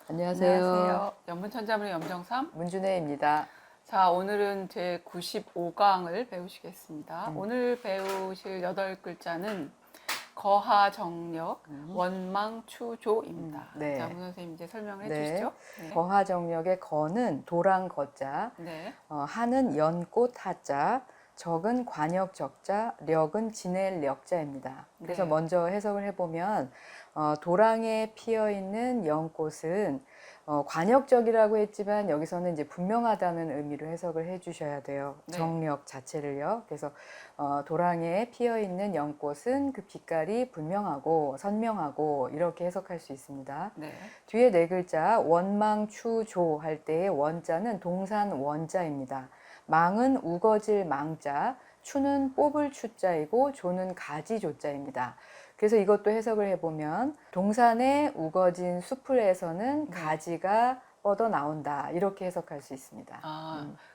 안녕하세요. 연문천자문의 염정삼 문준혜입니다. 자, 오늘은 제 95강을 배우시겠습니다. 오늘 배우실 8글자는 거하정력, 원망추조입니다. 네. 자, 문 선생님 이제 설명을 네. 해주시죠. 네. 거하정력의 거는 도랑 거자, 네. 하는 연꽃 하자, 적은 관역 적자, 력은 지낼 력자입니다. 그래서 네. 먼저 해석을 해보면 도랑에 피어 있는 연꽃은 관역적이라고 했지만 여기서는 이제 분명하다는 의미로 해석을 해주셔야 돼요. 네. 정력 자체를요. 그래서 도랑에 피어 있는 연꽃은 그 빛깔이 분명하고 선명하고 이렇게 해석할 수 있습니다. 네. 뒤에 네 글자 원망추조 할 때의 원자는 동산 원자입니다. 망은 우거질 망자, 추는 뽑을 추자이고 조는 가지 조자입니다. 그래서 이것도 해석을 해보면 동산에 우거진 수풀에서는 가지가 뻗어 나온다 이렇게 해석할 수 있습니다.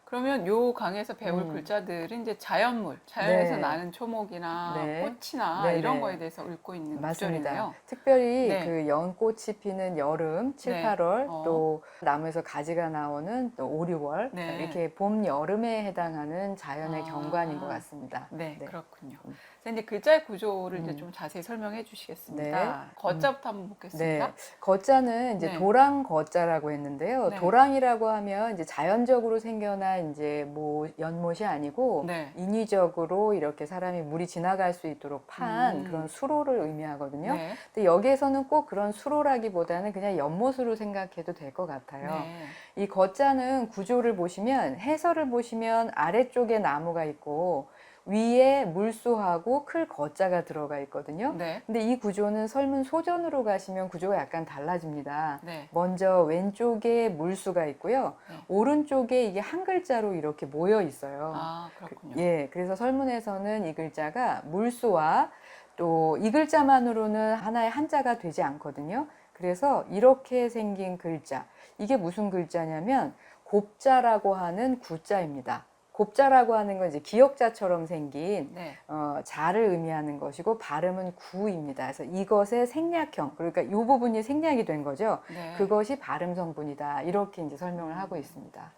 그러면 요 강에서 배울 글자들은 이제 자연물, 자연에서 네. 나는 초목이나 네. 꽃이나 네, 이런 네. 거에 대해서 읊고 있는 맞습니다. 구절이네요. 특별히 네. 그 연꽃이 피는 여름 7, 네. 8월 또 나무에서 가지가 나오는 또 5, 6월 네. 이렇게 봄, 여름에 해당하는 자연의 아. 경관인 것 같습니다. 네, 그렇군요. 그래서 이제 글자의 구조를 이제 좀 자세히 설명해 주시겠습니다. 네. 거자부터 한번 보겠습니다. 네, 거자는 이제 네. 도랑 거자라고 했는데요. 네. 도랑이라고 하면 이제 자연적으로 생겨난 이제 뭐 연못이 아니고 네. 인위적으로 이렇게 사람이 물이 지나갈 수 있도록 판 그런 수로를 의미하거든요. 네. 근데 여기에서는 꼭 그런 수로라기보다는 그냥 연못으로 생각해도 될 것 같아요. 네. 이 거자는 구조를 보시면 해설을 보시면 아래쪽에 나무가 있고 위에 물소하고 클 거자가 들어가 있거든요. 네. 근데 이 구조는 설문 소전으로 가시면 구조가 약간 달라집니다. 네. 먼저 왼쪽에 물수가 있고요. 네. 오른쪽에 이게 한 글자로 이렇게 모여 있어요. 아, 그렇군요. 예, 그래서 설문에서는 이 글자가 물수와 또 이 글자만으로는 하나의 한자가 되지 않거든요. 그래서 이렇게 생긴 글자, 이게 무슨 글자냐면 곱자라고 하는 구자입니다. 곱자라고 하는 건 이제 기역자처럼 생긴 네. 자를 의미하는 것이고 발음은 구입니다. 그래서 이것의 생략형, 그러니까 이 부분이 생략이 된 거죠. 네. 그것이 발음 성분이다. 이렇게 이제 설명을 하고 있습니다.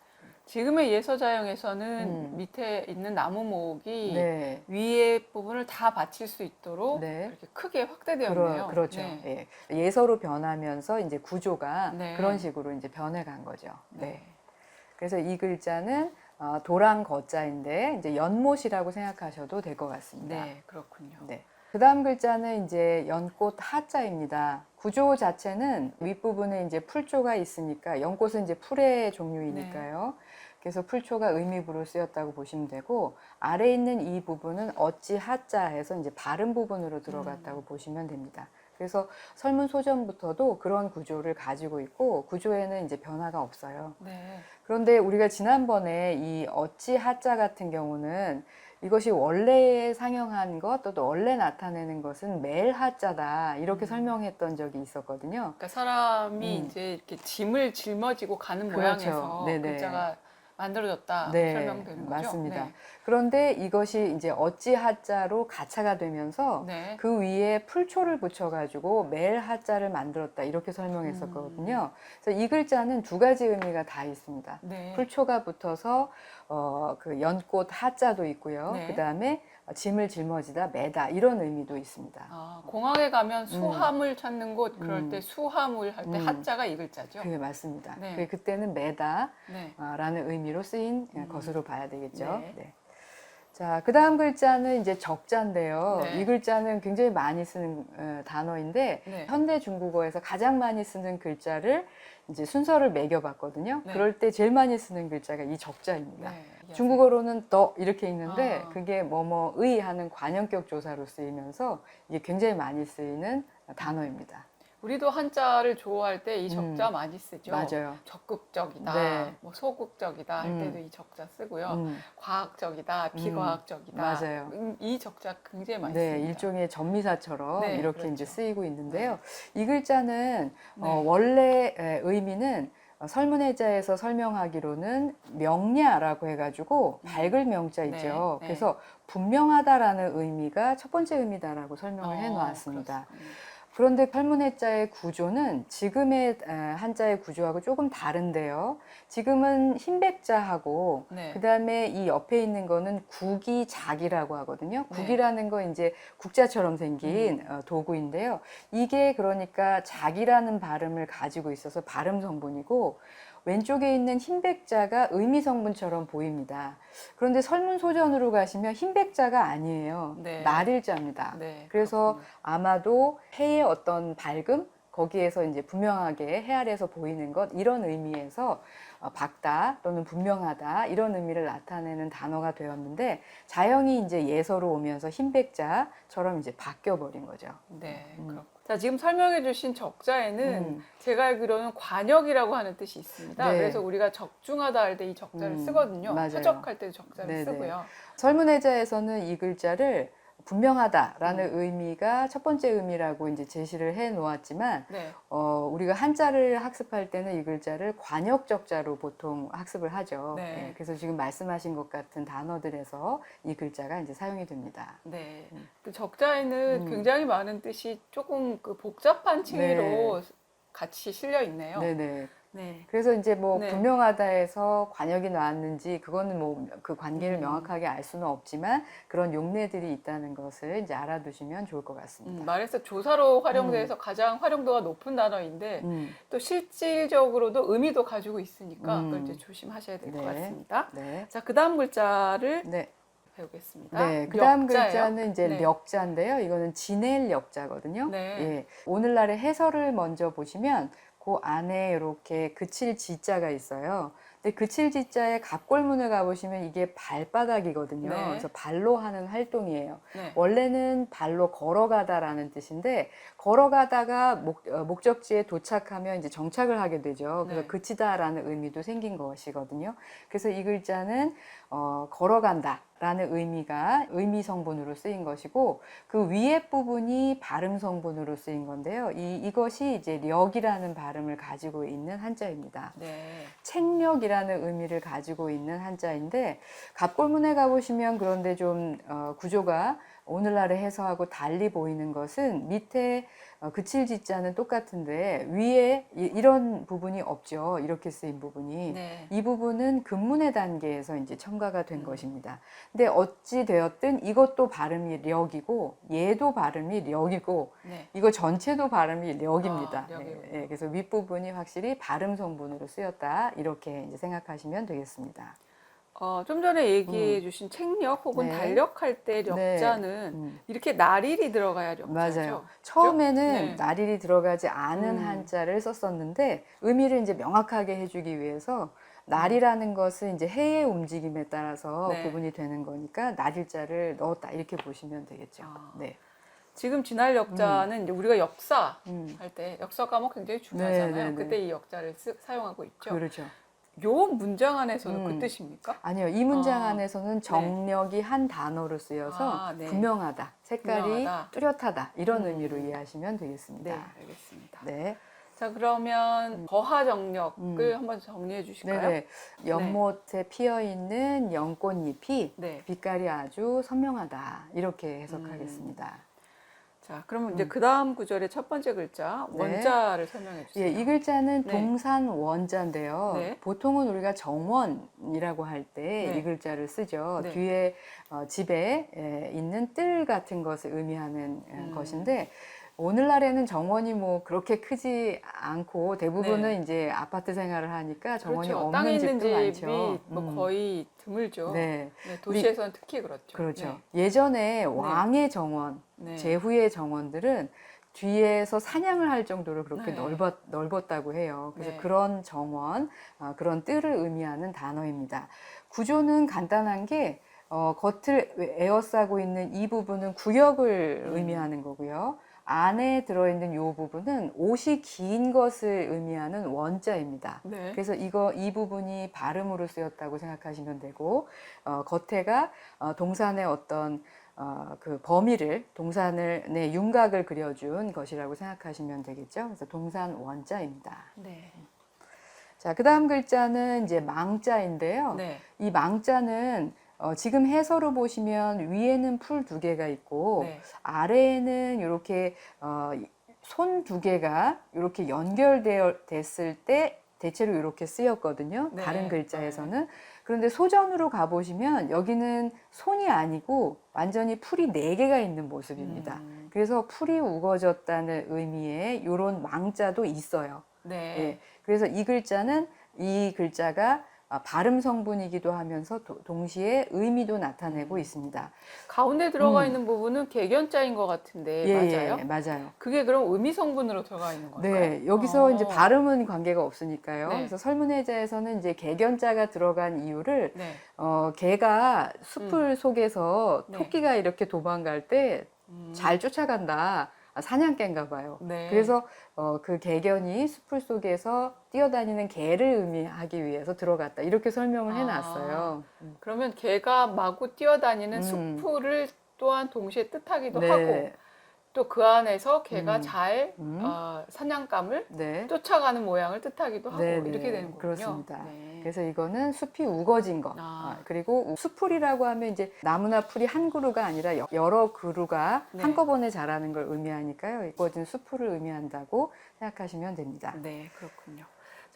지금의 예서자형에서는 밑에 있는 나무목이 네. 위에 부분을 다 받칠 수 있도록 네. 이렇게 크게 확대되었네요. 그렇죠. 네. 예. 예서로 변하면서 이제 구조가 네. 그런 식으로 이제 변해간 거죠. 네. 네. 그래서 이 글자는 도랑 거자인데 이제 연못이라고 생각하셔도 될 것 같습니다. 네, 그렇군요. 네. 그 다음 글자는 이제 연꽃 하자입니다. 구조 자체는 윗부분에 이제 풀조가 있으니까 연꽃은 이제 풀의 종류이니까요. 그래서 풀초가 의미부로 쓰였다고 보시면 되고 아래에 있는 이 부분은 어찌 하자 해서 이제 발음 부분으로 들어갔다고 보시면 됩니다. 그래서 설문 소전부터도 그런 구조를 가지고 있고 구조에는 이제 변화가 없어요. 네. 그런데 우리가 지난번에 이 어찌 하자 같은 경우는 이것이 원래 상형한 것, 또 원래 나타내는 것은 매일 하자다 이렇게 설명했던 적이 있었거든요. 그러니까 사람이 이제 이렇게 짐을 짊어지고 가는 그렇죠. 모양에서 네네. 글자가 만들어졌다 네, 설명되는 거죠. 맞습니다. 네. 그런데 이것이 이제 어찌 하자로 가차가 되면서 네. 그 위에 풀초를 붙여가지고 매일 하자를 만들었다 이렇게 설명했었거든요. 그래서 이 글자는 두 가지 의미가 다 있습니다. 네. 풀초가 붙어서 그 연꽃 하자도 있고요. 네. 그 다음에 짐을 짊어지다 매다 이런 의미도 있습니다. 공항에 가면 수화물 찾는 곳 그럴 때 수화물 할 때 하자가 이 글자죠. 그게 맞습니다. 네. 그때는 매다 네. 라는 의미로 쓰인 것으로 봐야 되겠죠. 네. 네. 자, 그 다음 글자는 이제 적자인데요. 네. 이 글자는 굉장히 많이 쓰는 단어인데 네. 현대 중국어에서 가장 많이 쓰는 글자를 이제 순서를 매겨봤거든요. 네. 그럴 때 제일 많이 쓰는 글자가 이 적자입니다. 네. 중국어로는 더 이렇게 읽는데 아. 그게 뭐뭐의 하는 관형격 조사로 쓰이면서 이게 굉장히 많이 쓰이는 단어입니다. 우리도 한자를 좋아할 때 이 적자 많이 쓰죠. 맞아요. 적극적이다, 네. 뭐 소극적이다 할 때도 이 적자 쓰고요. 과학적이다, 비과학적이다. 맞아요. 이 적자 굉장히 많이 네, 씁니다. 일종의 전미사처럼 네, 이렇게 그렇죠. 이제 쓰이고 있는데요. 이 글자는 네. 원래 의미는 설문해자에서 설명하기로는 명야라고 해가지고 밝을 명자 있죠. 네. 그래서 분명하다라는 의미가 첫 번째 의미다라고 설명을 해놓았습니다. 그렇군요. 그런데 설문해자의 구조는 지금의 한자의 구조하고 조금 다른데요. 지금은 흰백자하고 네. 그다음에 이 옆에 있는 거는 국이 작이라고 하거든요. 네. 국이라는 거 이제 국자처럼 생긴 도구인데요. 이게 그러니까 작이라는 발음을 가지고 있어서 발음 성분이고 왼쪽에 있는 흰백자가 의미 성분처럼 보입니다. 그런데 설문소전으로 가시면 흰백자가 아니에요. 네. 날일자입니다. 네, 그래서 그렇군요. 아마도 해의 어떤 밝음 거기에서 이제 분명하게 해 아래에서 보이는 것 이런 의미에서 밝다 또는 분명하다 이런 의미를 나타내는 단어가 되었는데 자영이 이제 예서로 오면서 흰백자처럼 이제 바뀌어 버린 거죠. 네, 그렇고. 자, 지금 설명해 주신 적자에는 제가 알기로는 관역이라고 하는 뜻이 있습니다. 네. 그래서 우리가 적중하다 할 때 이 적자를 쓰거든요. 맞아요. 표적할 때 적자를 네네. 쓰고요. 설문해자에서는 이 글자를 분명하다라는 의미가 첫 번째 의미라고 이제 제시를 해 놓았지만 네. 우리가 한자를 학습할 때는 이 글자를 관역적자로 보통 학습을 하죠. 네. 예, 그래서 지금 말씀하신 것 같은 단어들에서 이 글자가 이제 사용이 됩니다. 네. 그 적자에는 굉장히 많은 뜻이 조금 그 복잡한 층위로 같이 실려 있네요. 네네. 네. 그래서 이제 뭐 네. 분명하다에서 관역이 나왔는지 그거는 뭐 그 관계를 명확하게 알 수는 없지만 그런 용례들이 있다는 것을 이제 알아두시면 좋을 것 같습니다. 말해서 조사로 활용돼서 가장 활용도가 높은 단어인데 또 실질적으로도 의미도 가지고 있으니까 그걸 이제 조심하셔야 될 것 네. 같습니다. 네. 자, 그 다음 글자를 네. 배우겠습니다. 네, 그 다음 력자예요. 글자는 이제 네. 력자인데요. 이거는 지낼 력자거든요. 네. 예. 오늘날의 해설을 먼저 보시면 그 안에 이렇게 그칠 지자가 있어요. 근데 그칠 지자의 갑골문을 가보시면 이게 발바닥이거든요. 네. 그래서 발로 하는 활동이에요. 네. 원래는 발로 걸어가다라는 뜻인데 걸어가다가 목적지에 도착하면 이제 정착을 하게 되죠. 그래서 네. 그치다라는 의미도 생긴 것이거든요. 그래서 이 글자는 걸어간다라는 의미가 의미 성분으로 쓰인 것이고 그 위에 부분이 발음 성분으로 쓰인 건데요. 이것이 이제 력이라는 발음을 가지고 있는 한자입니다. 네. 책력이라는 의미를 가지고 있는 한자인데 갑골문에 가보시면 그런데 좀 구조가 오늘날의 해서하고 달리 보이는 것은 밑에 그칠 지자는 똑같은데 위에 이런 부분이 없죠. 이렇게 쓰인 부분이. 네. 이 부분은 근문의 단계에서 이제 첨가가 된 것입니다. 근데 어찌 되었든 이것도 발음이 력이고 얘도 발음이 력이고 네. 이거 전체도 발음이 력입니다. 력이군요. 예, 그래서 윗부분이 확실히 발음 성분으로 쓰였다. 이렇게 이제 생각하시면 되겠습니다. 좀 전에 얘기해 주신 책력 혹은 네. 달력할 때 력자는 이렇게 날일이 들어가야 력자죠. 맞아요. 처음에는 네. 날일이 들어가지 않은 한자를 썼었는데 의미를 이제 명확하게 해주기 위해서 날이라는 것은 이제 해의 움직임에 따라서 네. 구분이 되는 거니까 날일자를 넣었다 이렇게 보시면 되겠죠. 네. 지금 진할 역자는 이제 우리가 역사 할 때 역사 과목 굉장히 중요하잖아요. 네, 네, 네. 그때 이 역자를 사용하고 있죠. 그렇죠. 요 문장 안에서는 그 뜻입니까? 아니요. 이 문장 안에서는 정력이 한 단어로 쓰여서 네. 분명하다, 색깔이 분명하다. 뚜렷하다 이런 의미로 이해하시면 되겠습니다. 네, 알겠습니다. 네. 자, 그러면 거하정력을 한번 정리해 주실까요? 네네. 연못에 피어 있는 연꽃잎이 네. 빛깔이 아주 선명하다 이렇게 해석하겠습니다. 자, 그러면 이제 그 다음 구절의 첫 번째 글자 원자를 설명해 주세요. 예, 이 글자는 네. 동산 원자인데요. 네. 보통은 우리가 정원이라고 할 때 이 네. 글자를 쓰죠. 네. 뒤에 집에 있는 뜰 같은 것을 의미하는 것인데 오늘날에는 정원이 뭐 그렇게 크지 않고 대부분은 이제 아파트 생활을 하니까 정원이 그렇죠. 없는 땅에 있는 집도 집이 많죠. 뭐 거의 드물죠. 네. 네, 도시에서는 특히 그렇죠. 그렇죠. 예전에 왕의 정원, 네. 제후의 정원들은 뒤에서 사냥을 할 정도로 그렇게 네. 넓었다고 해요. 그래서 네. 그런 정원, 그런 뜰을 의미하는 단어입니다. 구조는 간단한 게 겉을 에워싸고 있는 이 부분은 구역을 의미하는 거고요. 안에 들어있는 이 부분은 옷이 긴 것을 의미하는 원자입니다. 네. 그래서 이 부분이 발음으로 쓰였다고 생각하시면 되고, 겉에가 동산의 어떤 그 범위를 동산의 윤곽을 그려준 것이라고 생각하시면 되겠죠. 그래서 동산 원자입니다. 네. 자, 그 다음 글자는 이제 망자인데요. 네. 이 망자는 지금 해서로 보시면 위에는 풀 두 개가 있고 네. 아래에는 이렇게 손 두 개가 이렇게 됐을 때 대체로 이렇게 쓰였거든요. 네. 다른 글자에서는. 그런데 소전으로 가보시면 여기는 손이 아니고 완전히 풀이 네 개가 있는 모습입니다. 그래서 풀이 우거졌다는 의미의 이런 망자도 있어요. 네. 예, 그래서 이 글자가 발음 성분이기도 하면서 동시에 의미도 나타내고 있습니다. 가운데 들어가 있는 부분은 개견자인 것 같은데 맞아요? 예, 맞아요. 그게 그럼 의미 성분으로 들어가 있는 걸까요? 네, 여기서 이제 발음은 관계가 없으니까요. 네. 그래서 설문해자에서는 이제 개견자가 들어간 이유를 네. 개가 숲을 속에서 네. 토끼가 이렇게 도망갈 때 잘 쫓아간다. 사냥개인가 봐요. 네. 그래서 그 개견이 숲을 속에서 뛰어다니는 개를 의미하기 위해서 들어갔다. 이렇게 설명을 해놨어요. 그러면 개가 마구 뛰어다니는 숲을 또한 동시에 뜻하기도 네. 하고 또 그 안에서 개가 잘 사냥감을 네. 쫓아가는 모양을 뜻하기도 하고 네, 이렇게 되는 거군요. 그렇습니다. 네. 그래서 이거는 숲이 우거진 거. 그리고 수풀이라고 하면 이제 나무나 풀이 한 그루가 아니라 여러 그루가 네. 한꺼번에 자라는 걸 의미하니까요. 우거진 수풀을 의미한다고 생각하시면 됩니다. 네, 그렇군요.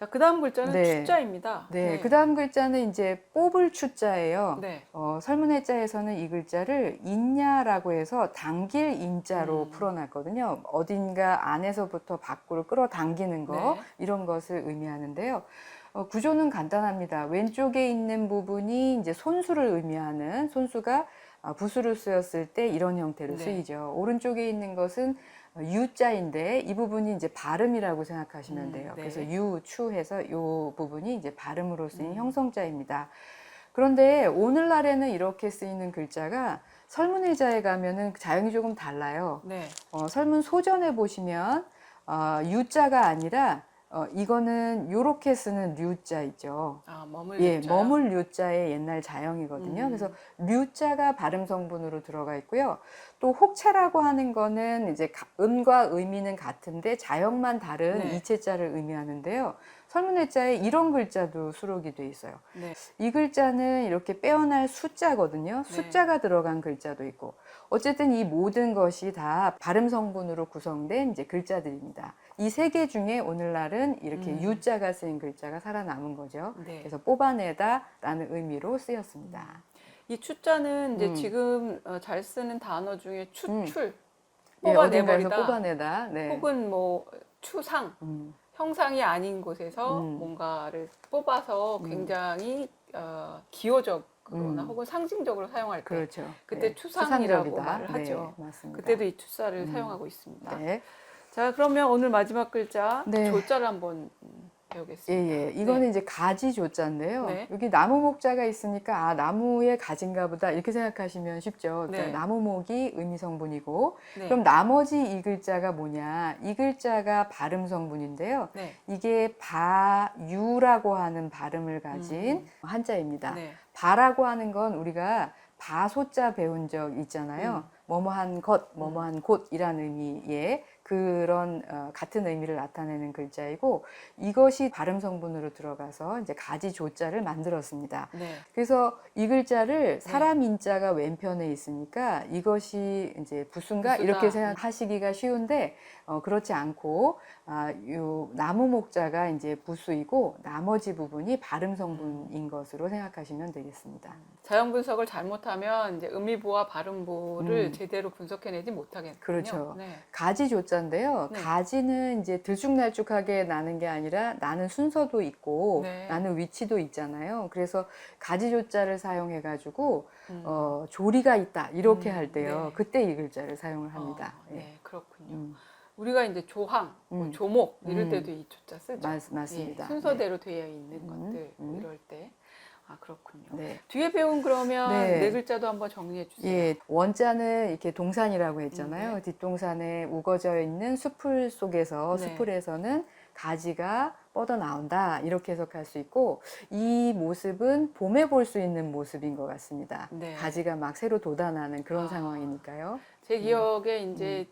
자, 그 다음 글자는 네. 추자입니다. 네, 그 다음 글자는 이제 뽑을 추자예요. 네. 설문해자에서는 이 글자를 인야라고 해서 당길 인자로 풀어놨거든요. 어딘가 안에서부터 밖으로 끌어당기는 거, 네. 이런 것을 의미하는데요. 구조는 간단합니다. 왼쪽에 있는 부분이 이제 손수를 의미하는 손수가 부수로 쓰였을 때 이런 형태로 네. 쓰이죠. 오른쪽에 있는 것은 유자인데 이 부분이 이제 발음이라고 생각하시면 돼요. 네. 그래서 유추해서 이 부분이 이제 발음으로 쓰인 형성자입니다. 그런데 오늘날에는 이렇게 쓰이는 글자가 설문해자에 가면은 자형이 조금 달라요. 네. 설문 소전에 보시면 유자가 아니라 이거는 요렇게 쓰는 류자 있죠. 머물 예, 유자요? 머물 류자의 옛날 자형이거든요. 그래서 류자가 발음 성분으로 들어가 있고요. 또 혹체라고 하는 거는 이제 음과 의미는 같은데 자형만 다른 네. 이체자를 의미하는데요. 설문해자에 이런 글자도 수록이 돼 있어요. 네. 이 글자는 이렇게 빼어날 숫자거든요. 숫자가 들어간 글자도 있고. 어쨌든 이 모든 것이 다 발음 성분으로 구성된 이제 글자들입니다. 이 세 개 중에 오늘날은 이렇게 유자가 쓰인 글자가 살아남은 거죠. 네. 그래서 뽑아내다라는 의미로 쓰였습니다. 이 추자는 이제 지금 잘 쓰는 단어 중에 추출, 예, 어딘가에서 뽑아내버리다, 뽑아내다. 네. 혹은 뭐 추상, 형상이 아닌 곳에서 뭔가를 뽑아서 굉장히 기호적으로나 혹은 상징적으로 사용할 때 그렇죠. 그때 네. 추상이라고 추상적이다. 말을 하죠. 네, 맞습니다. 그때도 이 추자를 사용하고 있습니다. 네. 자, 그러면 오늘 마지막 글자 네. 조자를 한번 배우겠습니다. 예. 이거는 이제 가지 조자인데요. 네. 여기 나무 목자가 있으니까 나무의 가지인가 보다 이렇게 생각하시면 쉽죠. 그러니까 네. 나무 목이 의미 성분이고 네. 그럼 나머지 이 글자가 뭐냐? 이 글자가 발음 성분인데요. 네. 이게 바유라고 하는 발음을 가진 한자입니다. 네. 바라고 하는 건 우리가 바소자 배운 적 있잖아요. 뭐뭐한 것, 뭐뭐한 곳이라는 의미의 그런 같은 의미를 나타내는 글자이고 이것이 발음 성분으로 들어가서 이제 가지 조자를 만들었습니다. 네. 그래서 이 글자를 사람 인자가 왼편에 있으니까 이것이 이제 부수인가 부수다. 이렇게 생각하시기가 쉬운데 그렇지 않고 요 나무 목자가 이제 부수이고 나머지 부분이 발음 성분인 것으로 생각하시면 되겠습니다. 자연 분석을 잘못하면 이제 의미부와 발음부를 제대로 분석해내지 못하겠군요. 그렇죠. 네. 가지 조자인데요. 네. 가지는 이제 들쭉날쭉하게 나는 게 아니라 나는 순서도 있고 네. 나는 위치도 있잖아요. 그래서 가지 조자를 사용해 가지고 조리가 있다 이렇게 할 때요. 네. 그때 이 글자를 사용을 합니다. 네, 그렇군요. 우리가 이제 조항, 뭐 조목 이럴 때도 이 조자 쓰죠. 맞습니다. 예, 순서대로 되어 있는 것들 이럴 때. 그렇군요. 네. 뒤에 배운 그러면 네. 네 글자도 한번 정리해 주세요. 예, 원자는 이렇게 동산이라고 했잖아요. 네. 뒷동산에 우거져 있는 숲을 속에서 네. 숲을에서는 가지가 뻗어 나온다 이렇게 해석할 수 있고 이 모습은 봄에 볼 수 있는 모습인 것 같습니다. 네. 가지가 막 새로 돋아나는 그런 상황이니까요. 제 기억에 이제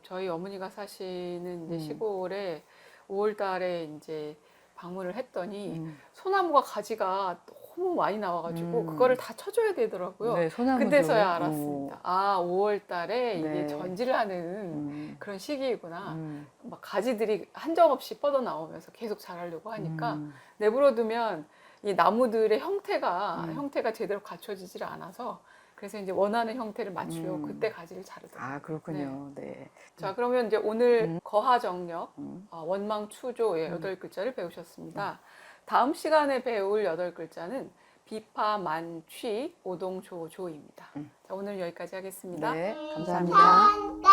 저희 어머니가 사시는 이제 시골에 5월 달에 이제 방문을 했더니 음. 소나무가 가지가 너무 많이 나와가지고 그거를 다 쳐줘야 되더라고요. 네, 소나무 그때서야 쪽은? 알았습니다. 아, 5월 달에 이게 네. 전지를 하는 그런 시기이구나. 음. 막 가지들이 한정없이 뻗어 나오면서 계속 자라려고 하니까 음. 내버려두면 이 나무들의 형태가 제대로 갖춰지질 않아서 그래서 이제 원하는 형태를 맞추려고 그때 가지를 자르더라고요. 아, 그렇군요. 네. 자, 그러면 이제 오늘 거하정력, 음. 원망추조의 8글자를 배우셨습니다. 다음 시간에 배울 8글자는 비파만취 오동조조입니다. 자, 오늘 여기까지 하겠습니다. 네, 감사합니다.